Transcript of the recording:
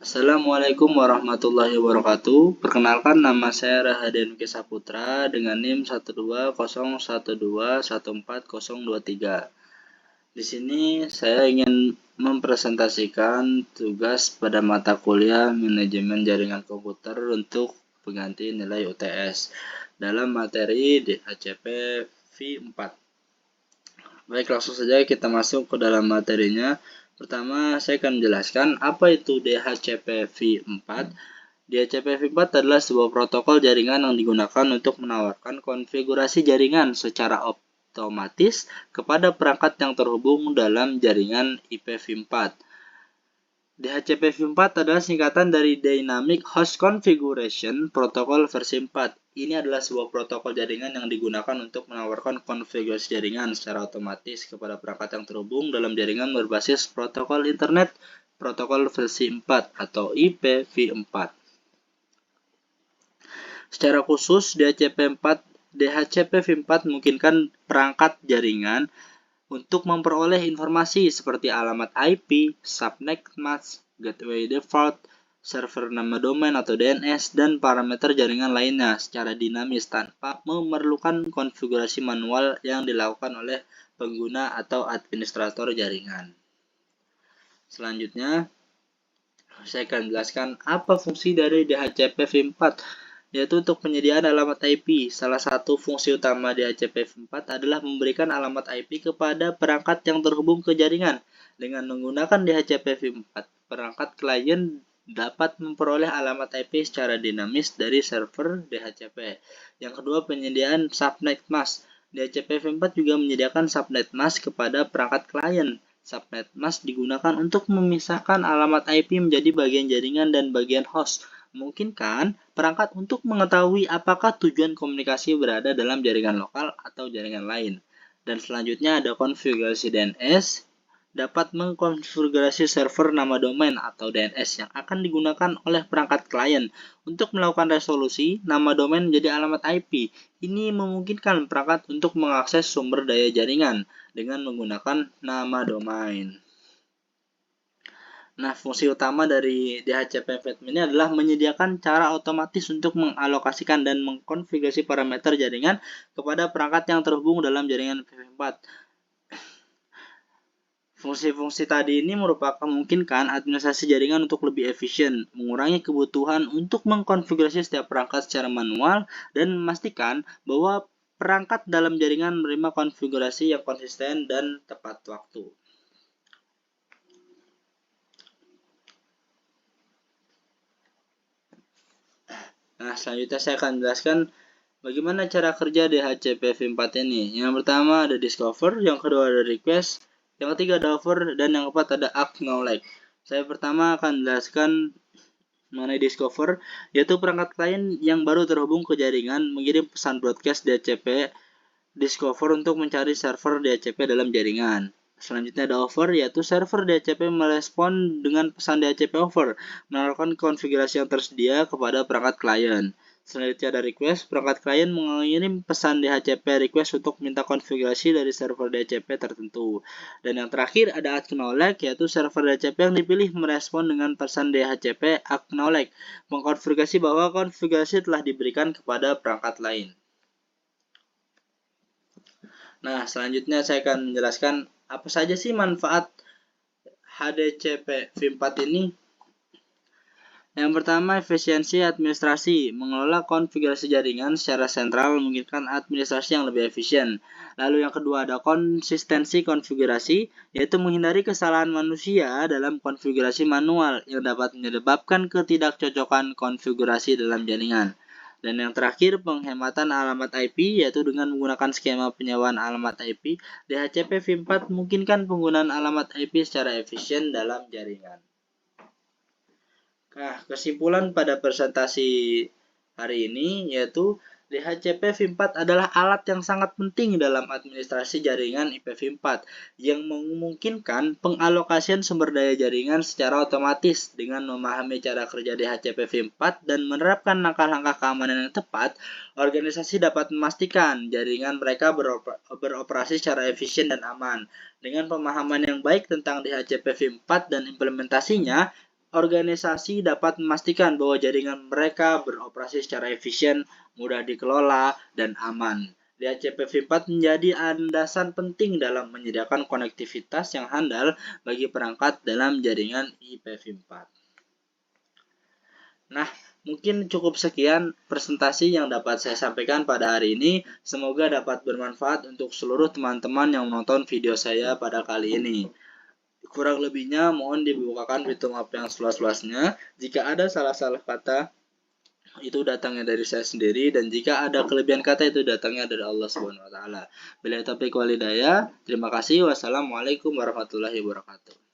Assalamualaikum warahmatullahi wabarakatuh. Perkenalkan, nama saya Rahadian Nuki Saputra dengan NIM 12012140023. Di sini saya ingin mempresentasikan tugas pada mata kuliah Manajemen Jaringan Komputer untuk pengganti nilai UTS dalam materi DHCP V4. Baik, langsung saja kita masuk ke dalam materinya. Pertama, saya akan menjelaskan apa itu DHCP V4. DHCP V4 adalah sebuah protokol jaringan yang digunakan untuk menawarkan konfigurasi jaringan secara otomatis kepada perangkat yang terhubung dalam jaringan IPv4. DHCP V4 adalah singkatan dari Dynamic Host Configuration Protocol versi 4. Ini adalah sebuah protokol jaringan yang digunakan untuk menawarkan konfigurasi jaringan secara otomatis kepada perangkat yang terhubung dalam jaringan berbasis protokol internet protokol versi 4 atau IPv4. Secara khusus, DHCP V4 memungkinkan perangkat jaringan untuk memperoleh informasi seperti alamat IP, subnet mask, gateway default, server nama domain atau DNS, dan parameter jaringan lainnya secara dinamis tanpa memerlukan konfigurasi manual yang dilakukan oleh pengguna atau administrator jaringan. Selanjutnya, saya akan jelaskan apa fungsi dari DHCP V4, yaitu untuk penyediaan alamat IP. Salah satu fungsi utama DHCP V4 adalah memberikan alamat IP kepada perangkat yang terhubung ke jaringan. Dengan menggunakan DHCP V4, perangkat klien dapat memperoleh alamat IP secara dinamis dari server DHCP. Yang kedua, penyediaan subnet mask. DHCP V4 juga menyediakan subnet mask kepada perangkat klien. Subnet mask digunakan untuk memisahkan alamat IP menjadi bagian jaringan dan bagian host, memungkinkan perangkat untuk mengetahui apakah tujuan komunikasi berada dalam jaringan lokal atau jaringan lain. Dan selanjutnya ada konfigurasi DNS, dapat mengkonfigurasi server nama domain atau DNS yang akan digunakan oleh perangkat klien untuk melakukan resolusi nama domain menjadi alamat IP. Ini memungkinkan perangkat untuk mengakses sumber daya jaringan dengan menggunakan nama domain. Nah, fungsi utama dari DHCP V4 ini adalah menyediakan cara otomatis untuk mengalokasikan dan mengkonfigurasi parameter jaringan kepada perangkat yang terhubung dalam jaringan IPv4. Fungsi-fungsi tadi ini merupakan memungkinkan administrasi jaringan untuk lebih efisien, mengurangi kebutuhan untuk mengkonfigurasi setiap perangkat secara manual, dan memastikan bahwa perangkat dalam jaringan menerima konfigurasi yang konsisten dan tepat waktu. Nah, selanjutnya saya akan menjelaskan bagaimana cara kerja DHCP V4 ini. Yang pertama ada discover, yang kedua ada request, yang ketiga ada offer, dan yang keempat ada acknowledge. Saya pertama akan menjelaskan mengenai discover, yaitu perangkat klien yang baru terhubung ke jaringan mengirim pesan broadcast DHCP discover untuk mencari server DHCP dalam jaringan. Selanjutnya ada offer, yaitu server DHCP merespon dengan pesan DHCP offer, menawarkan konfigurasi yang tersedia kepada perangkat klien. Selanjutnya ada request, perangkat klien mengirim pesan DHCP request untuk minta konfigurasi dari server DHCP tertentu. Dan yang terakhir ada acknowledge, yaitu server DHCP yang dipilih merespon dengan pesan DHCP acknowledge, mengkonfirmasi bahwa konfigurasi telah diberikan kepada perangkat lain. Nah, selanjutnya saya akan menjelaskan apa saja sih manfaat HDCP V4 ini. Yang pertama, efisiensi administrasi. Mengelola konfigurasi jaringan secara sentral memungkinkan administrasi yang lebih efisien. Lalu yang kedua ada konsistensi konfigurasi, yaitu menghindari kesalahan manusia dalam konfigurasi manual yang dapat menyebabkan ketidakcocokan konfigurasi dalam jaringan. Dan yang terakhir, penghematan alamat IP, yaitu dengan menggunakan skema penyewaan alamat IP, DHCP V4 memungkinkan penggunaan alamat IP secara efisien dalam jaringan. Nah, kesimpulan pada presentasi hari ini yaitu DHCP V4 adalah alat yang sangat penting dalam administrasi jaringan IPv4 yang memungkinkan pengalokasian sumber daya jaringan secara otomatis. Dengan memahami cara kerja DHCP V4 dan menerapkan langkah-langkah keamanan yang tepat, organisasi dapat memastikan jaringan mereka beroperasi secara efisien dan aman. Dengan pemahaman yang baik tentang DHCP V4 dan implementasinya, organisasi dapat memastikan bahwa jaringan mereka beroperasi secara efisien, mudah dikelola, dan aman. DHCP V4 menjadi landasan penting dalam menyediakan konektivitas yang handal bagi perangkat dalam jaringan IPv4. Nah, mungkin cukup sekian presentasi yang dapat saya sampaikan pada hari ini. Semoga dapat bermanfaat untuk seluruh teman-teman yang menonton video saya pada kali ini. Kurang lebihnya mohon dibukakan pintu maaf yang seluas-luasnya. Jika ada salah-salah kata, itu datangnya dari saya sendiri, dan jika ada kelebihan kata itu datangnya dari Allah Subhanahu wa taala. Bila taufiq wal hidayah. Terima kasih. Wassalamualaikum warahmatullahi wabarakatuh.